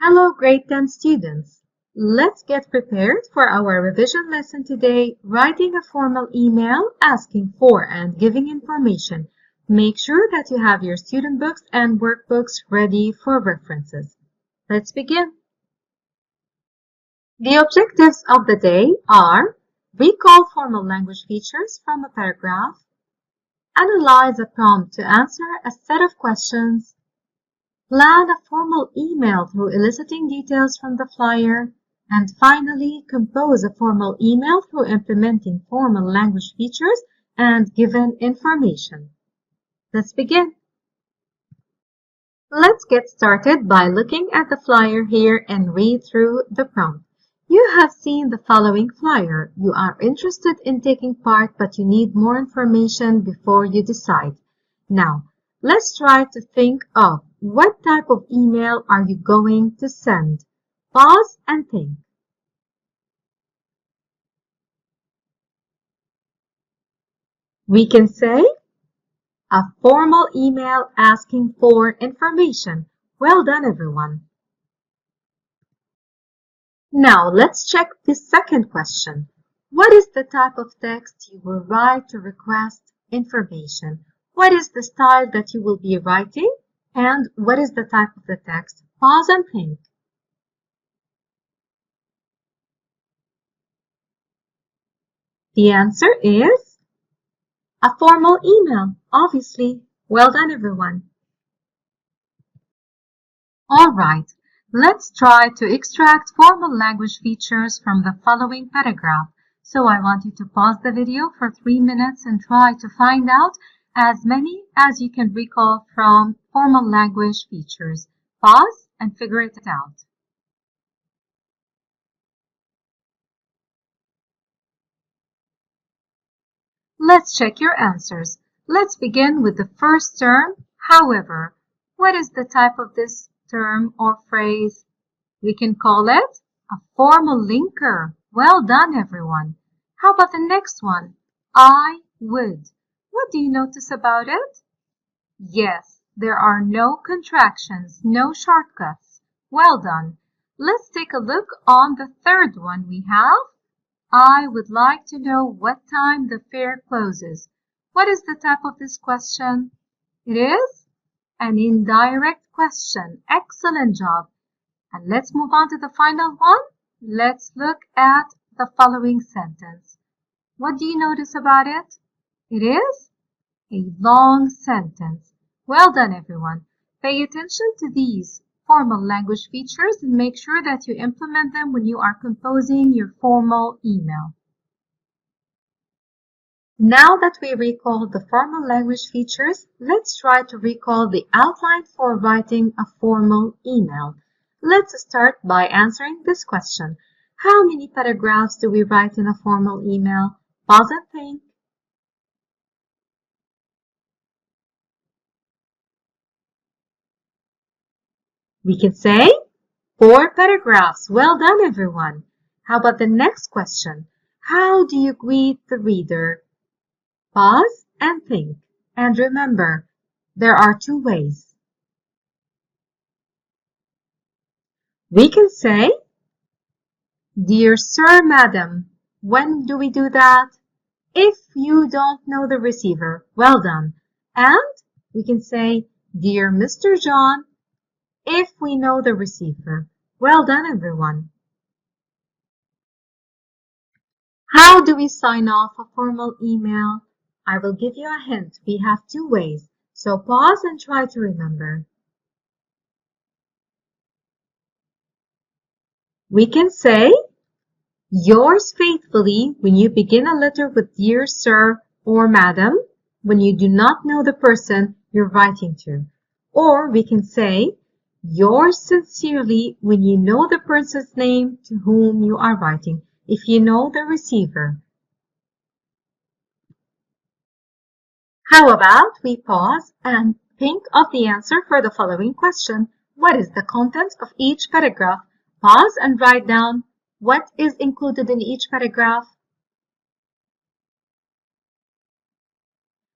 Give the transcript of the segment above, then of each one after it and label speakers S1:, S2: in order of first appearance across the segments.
S1: Hello, grade 10 students. Let's get prepared for our revision lesson today, writing a formal email asking for and giving information. Make sure that you have your student books and workbooks ready for references. Let's begin. The objectives of the day are recall formal language features from a paragraph, analyze a prompt to answer a set of questions, plan a formal email through eliciting details from the flyer, and finally, compose a formal email through implementing formal language features and given information. Let's begin. Let's get started by looking at the flyer here and read through the prompt. You have seen the following flyer. You are interested in taking part, but you need more information before you decide. Now, let's try to think of what type of email are you going to send. Pause and think. We can say a formal email asking for information. Well done, everyone. Now, let's check the second question. What is the type of text you will write to request information? What is the style that you will be writing? And what is the type of the text? Pause and think. The answer is a formal email, obviously. Well done, everyone. All right, let's try to extract formal language features from the following paragraph. So I want you to pause the video for 3 minutes and try to find out as many as you can recall from formal language features. Pause and figure it out. Let's check your answers. Let's begin with the first term, however. What is the type of this term or phrase? We can call it a formal linker. Well done, everyone. How about the next one? I would. What do you notice about it? Yes, there are no contractions, no shortcuts. Well done. Let's take a look on the third one we have. I would like to know what time the fair closes. What is the type of this question? It is an indirect question. Excellent job. And let's move on to the final one. Let's look at the following sentence. What do you notice about it? It is a long sentence. Well done, everyone. Pay attention to these formal language features and make sure that you implement them when you are composing your formal email. Now that we recall the formal language features, let's try to recall the outline for writing a formal email. Let's start by answering this question. How many paragraphs do we write in a formal email? Pause and think. We can say 4 paragraphs. Well done, everyone. How about the next question? How do you greet the reader? Pause and think. And remember, there are 2 ways. We can say, Dear Sir, Madam. When do we do that? If you don't know the receiver, well done. And we can say, Dear Mr. John, if we know the receiver. Well done, everyone. How do we sign off a formal email? I will give you a hint. We have 2 ways. So pause and try to remember. We can say, Yours faithfully when you begin a letter with Dear Sir or Madam when you do not know the person you're writing to. Or we can say, Yours sincerely when you know the person's name to whom you are writing, if you know the receiver. How about we pause and think of the answer for the following question. What is the content of each paragraph? Pause and write down what is included in each paragraph.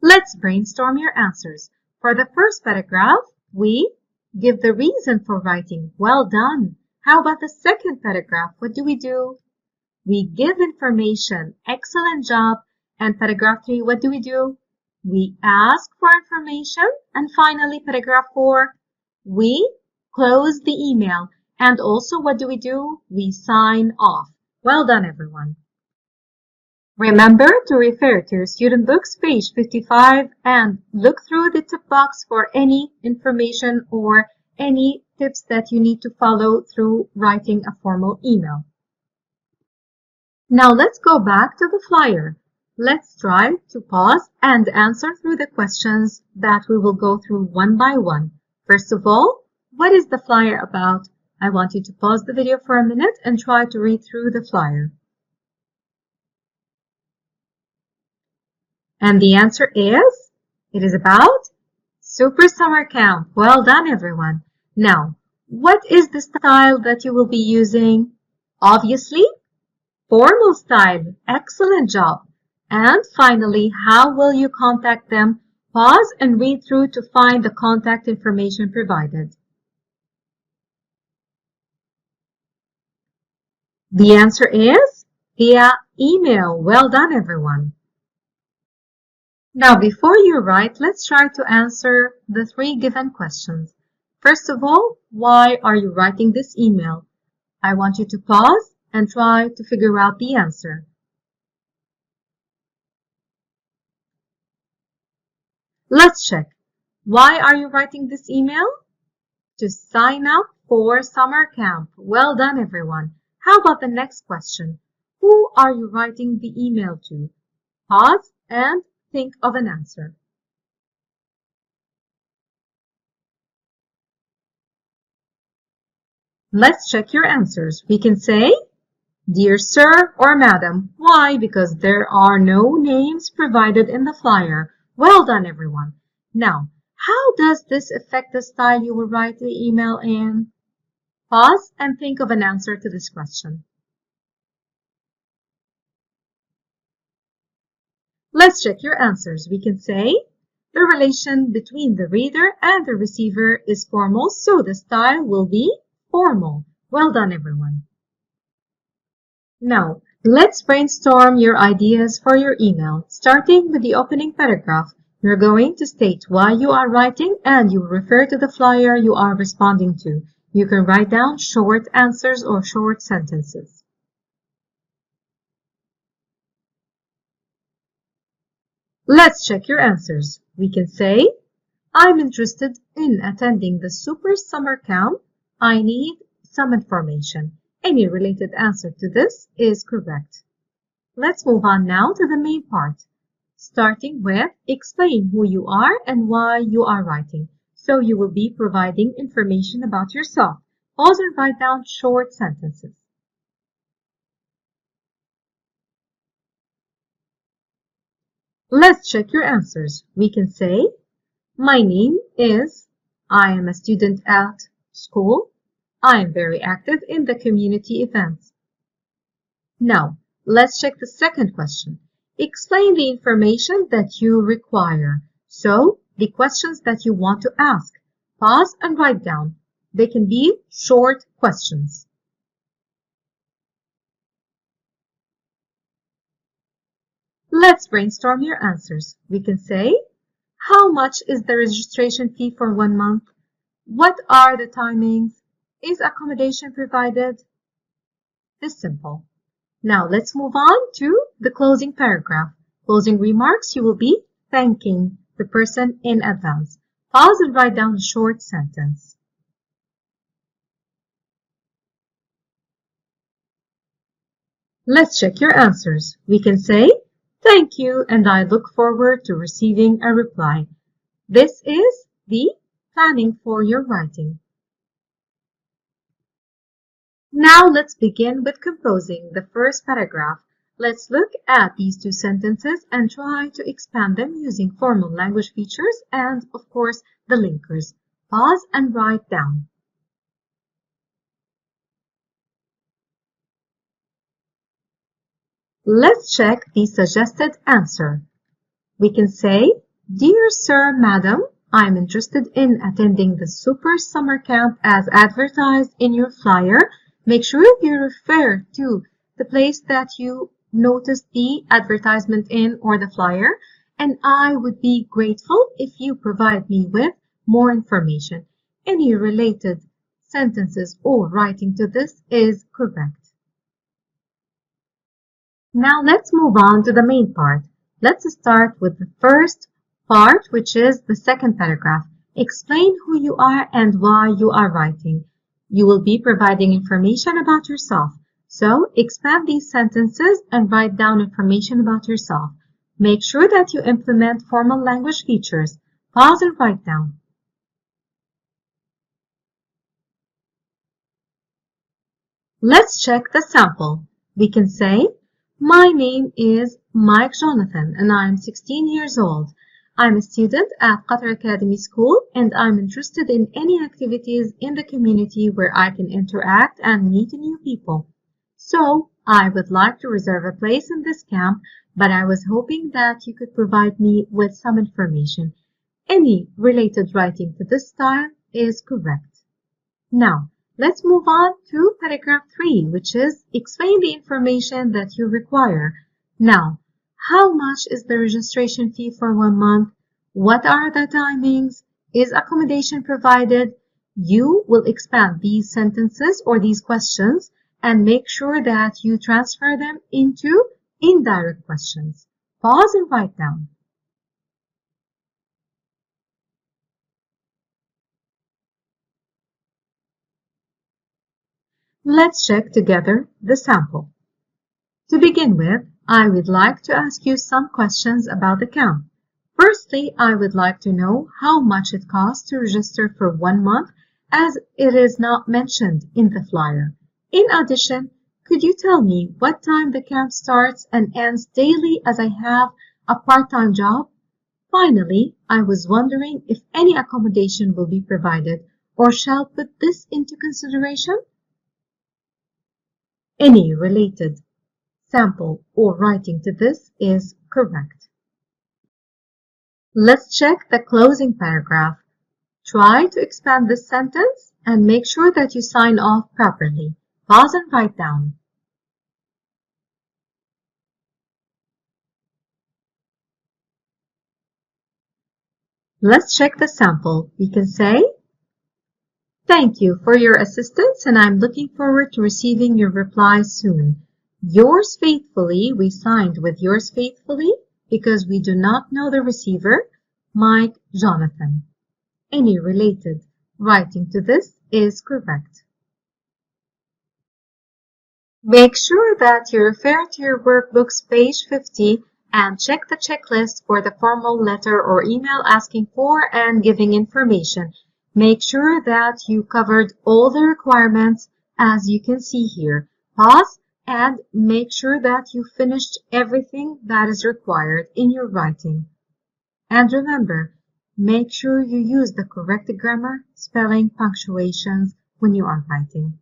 S1: Let's brainstorm your answers. For the first paragraph, we Give the reason for writing. Well done. How about the second paragraph? What do? We give information. Excellent job. And paragraph 3, what do? We ask for information. And finally, paragraph 4, we close the email. And also, what do? We sign off. Well done, everyone. Remember to refer to your student books, page 55, and look through the tip box for any information or any tips that you need to follow through writing a formal email. Now let's go back to the flyer. Let's try to pause and answer through the questions that we will go through one by one. First of all, what is the flyer about? I want you to pause the video for a minute and try to read through the flyer. And the answer is, it is about Super Summer Camp. Well done, everyone. Now, what is the style that you will be using? Obviously, formal style. Excellent job. And finally, how will you contact them? Pause and read through to find the contact information provided. The answer is via email. Well done, everyone. Now, before you write, let's try to answer the 3 given questions. First of all, why are you writing this email? I want you to pause and try to figure out the answer. Let's check. Why are you writing this email? To sign up for summer camp. Well done, everyone. How about the next question? Who are you writing the email to? Pause and think of an answer. Let's check your answers. We can say, Dear Sir or Madam. Why? Because there are no names provided in the flyer. Well done, everyone. Now, how does this affect the style you will write the email in? Pause and think of an answer to this question. Let's check your answers. We can say, the relation between the reader and the receiver is formal, so the style will be formal. Well done, everyone. Now, let's brainstorm your ideas for your email. Starting with the opening paragraph, you're going to state why you are writing and you will refer to the flyer you are responding to. You can write down short answers or short sentences. Let's check your answers. We can say, I'm interested in attending the Super Summer Camp. I need some information. Any related answer to this is correct. Let's move on now to the main part, starting with explain who you are and why you are writing. So you will be providing information about yourself. Pause and write down short sentences. Let's check your answers. We can say, my name is, I am a student at school. I am very active in the community events. Now, let's check the second question. Explain the information that you require. So, the questions that you want to ask. Pause and write down. They can be short questions. Let's brainstorm your answers. We can say, how much is the registration fee for 1 month? What are the timings? Is accommodation provided? It's simple. Now let's move on to the closing paragraph. Closing remarks, you will be thanking the person in advance. Pause and write down a short sentence. Let's check your answers. We can say, thank you, and I look forward to receiving a reply. This is the planning for your writing. Now let's begin with composing the first paragraph. Let's look at these 2 sentences and try to expand them using formal language features and, of course, the linkers. Pause and write down. Let's check the suggested answer. We can say, Dear Sir, Madam, I'm interested in attending the Super Summer Camp as advertised in your flyer. Make sure you refer to the place that you noticed the advertisement in or the flyer, and I would be grateful if you provide me with more information. Any related sentences or writing to this is correct. Now let's move on to the main part. Let's start with the first part, which is the second paragraph. Explain who you are and why you are writing. You will be providing information about yourself. So expand these sentences and write down information about yourself. Make sure that you implement formal language features. Pause and write down. Let's check the sample. We can say, my name is Mike Jonathan and I'm 16 years old. I'm a student at Qatar Academy School and I'm interested in any activities in the community where I can interact and meet new people. So, I would like to reserve a place in this camp, but I was hoping that you could provide me with some information. Any related writing to this style is correct. Now, let's move on to paragraph 3, which is explain the information that you require. Now, how much is the registration fee for 1 month? What are the timings? Is accommodation provided? You will expand these sentences or these questions and make sure that you transfer them into indirect questions. Pause and write down. Let's check together the sample. To begin with, I would like to ask you some questions about the camp. Firstly, I would like to know how much it costs to register for 1 month, as it is not mentioned in the flyer. In addition, could you tell me what time the camp starts and ends daily, as I have a part-time job? Finally, I was wondering if any accommodation will be provided, or shall put this into consideration? Any related sample or writing to this is correct. Let's check the closing paragraph. Try to expand this sentence and make sure that you sign off properly. Pause and write down. Let's check the sample. We can say, thank you for your assistance and I'm looking forward to receiving your reply soon. Yours faithfully, we signed with yours faithfully because we do not know the receiver, Mike Jonathan. Any related writing to this is correct. Make sure that you refer to your workbook's page 50 and check the checklist for the formal letter or email asking for and giving information. Make sure that you covered all the requirements as you can see here. Pause and make sure that you finished everything that is required in your writing. And remember, make sure you use the correct grammar, spelling, punctuations when you are writing.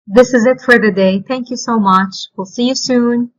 S1: This is it for the day. Thank you so much. We'll see you soon.